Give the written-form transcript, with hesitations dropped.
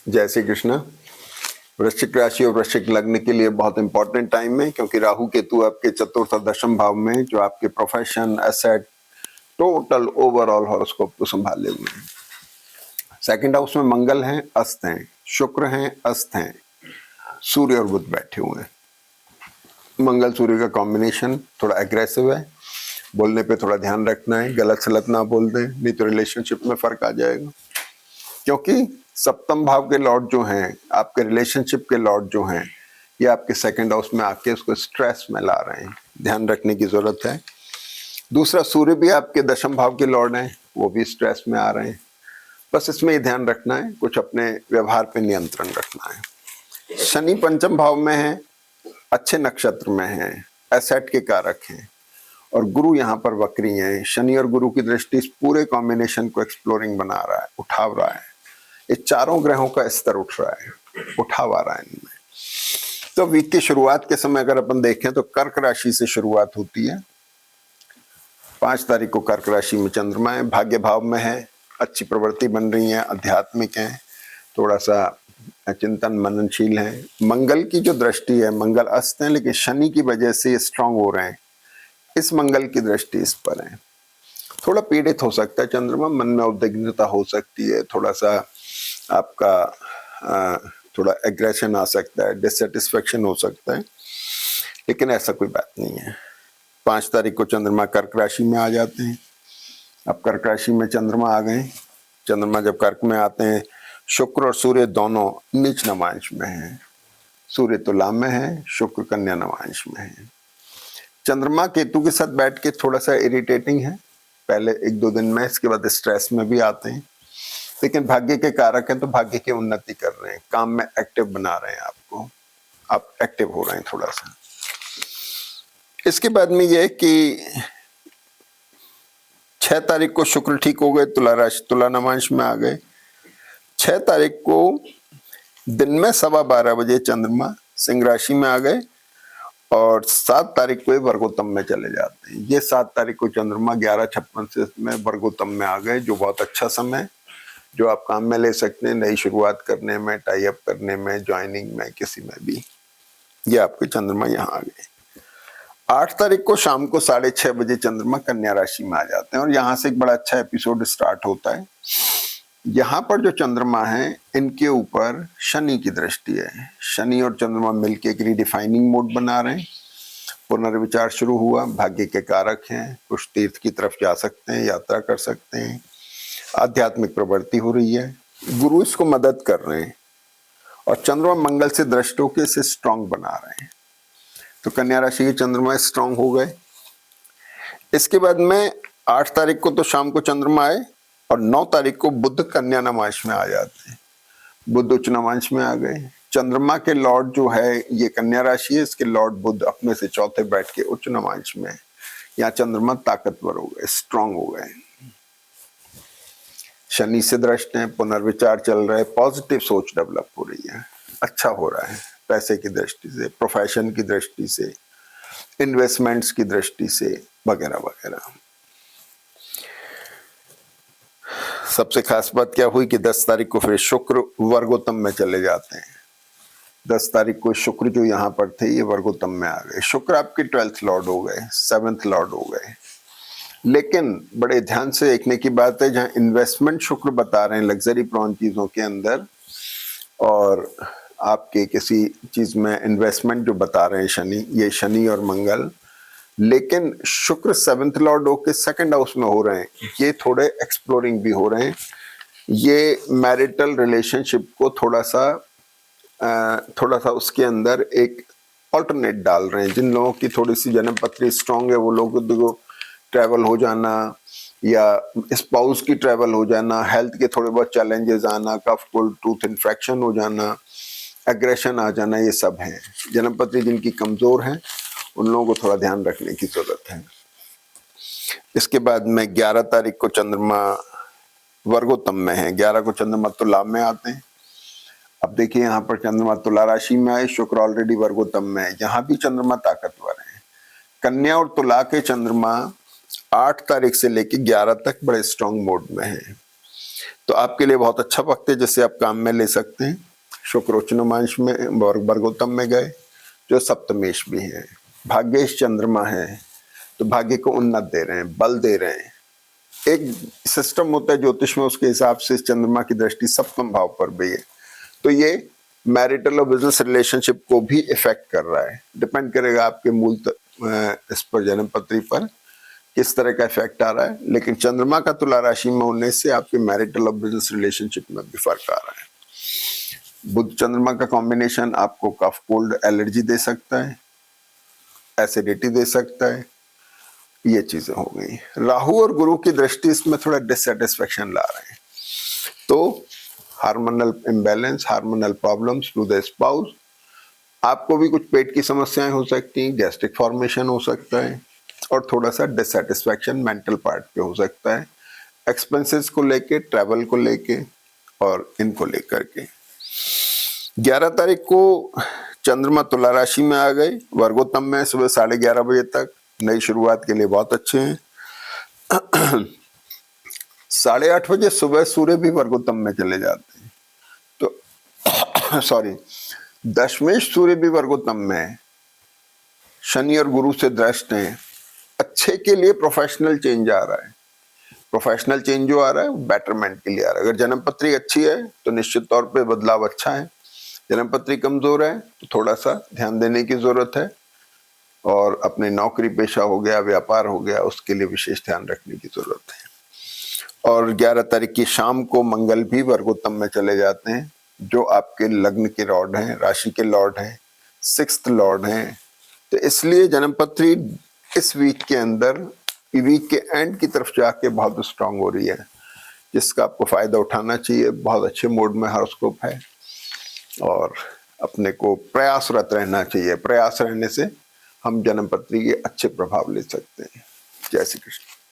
जय श्री कृष्ण। वृश्चिक राशि और वृश्चिक लग्न के लिए बहुत इंपॉर्टेंट टाइम है, क्योंकि राहु केतु आपके चतुर्थ और दशम भाव में जो आपके profession, asset, total overall horoscope को संभाले हुए हैं। सेकंड हाउस में मंगल हैं, अस्त हैं, शुक्र हैं, अस्त हैं, सूर्य और बुध बैठे हुए हैं। मंगल सूर्य का कॉम्बिनेशन थोड़ा एग्रेसिव है, बोलने पे थोड़ा ध्यान रखना है, गलत सलत ना बोल दें, नहीं तो रिलेशनशिप में फर्क आ जाएगा। क्योंकि सप्तम भाव के लॉर्ड जो हैं, आपके रिलेशनशिप के लॉर्ड जो हैं, ये आपके सेकंड हाउस में आके उसको स्ट्रेस में ला रहे हैं, ध्यान रखने की जरूरत है। दूसरा, सूर्य भी आपके दशम भाव के लॉर्ड हैं, वो भी स्ट्रेस में आ रहे हैं। बस इसमें ही ध्यान रखना है, कुछ अपने व्यवहार पे नियंत्रण रखना है। शनि पंचम भाव में है, अच्छे नक्षत्र में है, एसेट के कारक हैं, और गुरु यहाँ पर वक्री हैं। शनि और गुरु की दृष्टि इस पूरे कॉम्बिनेशन को एक्सप्लोरिंग बना रहा है, उठाव रहा है। ये चारों ग्रहों का स्तर उठ रहा है, उठाव आ रहा है इनमें। तो वीक की शुरुआत के समय अगर अपन देखें तो कर्क राशि से शुरुआत होती है। 5 तारीख को कर्क राशि में चंद्रमा है, भाग्य भाव में है, अच्छी प्रवृत्ति बन रही है, आध्यात्मिक है, थोड़ा सा चिंतन मननशील है। मंगल की जो दृष्टि है, मंगल अस्त है, लेकिन शनि की वजह से स्ट्रांग हो रहे हैं। इस मंगल की दृष्टि इस पर है, थोड़ा पीड़ित हो सकता है चंद्रमा, मन में उद्विग्नता हो सकती है, थोड़ा सा आपका थोड़ा एग्रेशन आ सकता है, डिससेटिस्फेक्शन हो सकता है, लेकिन ऐसा कोई बात नहीं है। 5 तारीख को चंद्रमा कर्क राशि में आ जाते हैं। अब कर्क राशि में चंद्रमा आ गए। चंद्रमा जब कर्क में आते हैं, शुक्र और सूर्य दोनों नीच नवांश में हैं। सूर्य तुला में है, शुक्र कन्या नवांश में है। चंद्रमा केतु के साथ बैठ के थोड़ा सा इरिटेटिंग है पहले 1-2 दिन में, इसके बाद स्ट्रेस में भी आते हैं, लेकिन भाग्य के कारक हैं तो भाग्य की उन्नति कर रहे हैं, काम में एक्टिव बना रहे हैं आपको, आप एक्टिव हो रहे हैं थोड़ा सा। इसके बाद में यह कि 6 तारीख को शुक्र ठीक हो गए, तुला राशि तुला नवांश में आ गए। 6 तारीख को दिन में 12:15 बजे चंद्रमा सिंह राशि में आ गए, और 7 तारीख को वर्गोत्तम में चले जाते हैं। ये 7 तारीख को चंद्रमा 11:56 से में वर्गोत्तम में आ गए, जो बहुत अच्छा समय, जो आप काम में ले सकते हैं, नई शुरुआत करने में, टाई अप करने में, ज्वाइनिंग में, किसी में भी। ये आपके चंद्रमा यहाँ आ गए। 8 तारीख को शाम को 6:30 बजे चंद्रमा कन्या राशि में आ जाते हैं, और यहाँ से एक बड़ा अच्छा एपिसोड स्टार्ट होता है। यहाँ पर जो चंद्रमा है, इनके ऊपर शनि की दृष्टि है। शनि और चंद्रमा मिलके एक रीडिफाइनिंग मोड बना रहे हैं, पुनर्विचार शुरू हुआ, भाग्य के कारक हैं, कुछ तीर्थ की तरफ जा सकते हैं, यात्रा कर सकते हैं, आध्यात्मिक प्रवृत्ति हो रही है, गुरु इसको मदद कर रहे हैं, और चंद्रमा मंगल से दृष्टि होकर इसे स्ट्रांग बना रहे हैं। तो कन्या राशि के चंद्रमा स्ट्रांग हो गए। इसके बाद में 8 तारीख को तो शाम को चंद्रमा आए, और 9 तारीख को बुध कन्या नवांश में आ जाते हैं। बुध उच्च नवांश में आ गए। चंद्रमा के लॉर्ड जो है, ये कन्या राशि है, इसके लॉर्ड बुध अपने से चौथे बैठ के उच्च नवांश में, यहाँ चंद्रमा ताकतवर हो गए, स्ट्रांग हो गए। शनि से दृष्ट है, पुनर्विचार चल रहा है, पॉजिटिव सोच डेवलप हो रही है, अच्छा हो रहा है, पैसे की दृष्टि से, प्रोफेशन की दृष्टि से, इन्वेस्टमेंट्स की दृष्टि से, वगैरह वगैरह। सबसे खास बात क्या हुई कि 10 तारीख को फिर शुक्र वर्गोत्तम में चले जाते हैं। 10 तारीख को शुक्र जो यहाँ पर थे, ये वर्गोत्तम में आ गए। शुक्र आपके 12th लॉर्ड हो गए, 7th लॉर्ड हो गए। लेकिन बड़े ध्यान से देखने की बात है, जहाँ इन्वेस्टमेंट शुक्र बता रहे हैं लग्जरी प्रॉन चीजों के अंदर, और आपके किसी चीज में इन्वेस्टमेंट जो बता रहे हैं शनि, ये शनि और मंगल, लेकिन शुक्र 7th लॉर्ड होके सेकंड हाउस में हो रहे हैं, ये थोड़े एक्सप्लोरिंग भी हो रहे हैं। ये मैरिटल रिलेशनशिप को थोड़ा सा उसके अंदर एक ऑल्टरनेट डाल रहे हैं। जिन लोगों की थोड़ी सी जन्म पत्री स्ट्रांग है, वो लोगों को ट्रैवल हो जाना, या स्पाउस की ट्रैवल हो जाना, हेल्थ के थोड़े बहुत चैलेंजेस आना, कफ कोल्ड टूथ इन्फेक्शन हो जाना, एग्रेशन आ जाना, ये सब है। जन्म पत्री जिनकी कमजोर है, उन लोगों को थोड़ा ध्यान रखने की जरूरत है। इसके बाद में 11 तारीख को चंद्रमा वर्गोत्तम में है, 11 को चंद्रमा तुला में आते हैं। अब देखिए यहाँ पर चंद्रमा तुला राशि में आए, शुक्र ऑलरेडी वर्गोत्तम में है, यहाँ भी चंद्रमा ताकतवर है। कन्या और तुला के चंद्रमा 8 तारीख से लेकर 11 तक बड़े स्ट्रांग मोड में है। तो आपके लिए बहुत अच्छा वक्त है जिससे आप काम में ले सकते हैं। शुक्र उच्चनुमांश में वर्गोत्तम में गए जो सप्तमेश भी है। भाग्येश चंद्रमा है तो भाग्य को उन्नत दे रहे हैं, बल दे रहे हैं। एक सिस्टम होता है ज्योतिष में, उसके हिसाब से चंद्रमा की दृष्टि सप्तम भाव पर भी है, तो ये मैरिटल और बिजनेस रिलेशनशिप को भी इफेक्ट कर रहा है। डिपेंड करेगा आपके मूल इस पर, जन्म पत्री पर किस तरह का इफेक्ट आ रहा है। लेकिन चंद्रमा का तुला राशि में होने से आपके मैरिटल और बिजनेस रिलेशनशिप में भी फर्क आ रहा है। बुध चंद्रमा का कॉम्बिनेशन आपको कफ कोल्ड एलर्जी दे सकता है, एसिडिटी दे सकता है, ये चीजें हो गई। राहु और गुरु की दृष्टि इसमें थोड़ा डिससेटिस्फेक्शन ला रहे हैं, तो hormonal imbalance, hormonal problems to the spouse, आपको भी कुछ पेट की समस्याएं हो सकती हैं, गैस्ट्रिक फॉर्मेशन हो सकता है और थोड़ा सा डिससेटिस्फेक्शन मेंटल पार्ट पे हो सकता है, एक्सपेंसेस को लेके, ट्रैवल को लेके और इनको लेकर के। 11 तारीख को चंद्रमा तुला राशि में आ गए, वर्गोत्तम में सुबह 11:30 बजे तक, नई शुरुआत के लिए बहुत अच्छे हैं। 8:30 बजे सुबह सूर्य भी वर्गोत्तम में चले जाते हैं, तो सॉरी, दशमेश सूर्य भी वर्गोत्तम में, शनि और गुरु से दृष्ट हैं। अच्छे के लिए प्रोफेशनल चेंज आ रहा है, प्रोफेशनल चेंज जो आ रहा है बेटरमेंट के लिए आ रहा है। अगर जन्म पत्री अच्छी है तो निश्चित तौर पे बदलाव अच्छा है, जन्म पत्री कमजोर है तो थोड़ा सा ध्यान देने की जरूरत है, और अपने नौकरी पेशा हो गया, व्यापार हो गया, उसके लिए विशेष ध्यान रखने की जरूरत है। और 11 तारीख की शाम को मंगल भी वर्गोत्तम में चले जाते हैं, जो आपके लग्न के लॉर्ड हैं, राशि के लॉर्ड हैं, 6th लॉर्ड हैं। तो इसलिए जन्म पत्री इस वीक के अंदर, वीक के एंड की तरफ जाके बहुत स्ट्रांग हो रही है, जिसका आपको फायदा उठाना चाहिए। बहुत अच्छे मूड में हॉरोस्कोप है और अपने को प्रयासरत रहना चाहिए। प्रयास रहने से हम जन्म पत्री के अच्छे प्रभाव ले सकते हैं। जय श्री कृष्ण।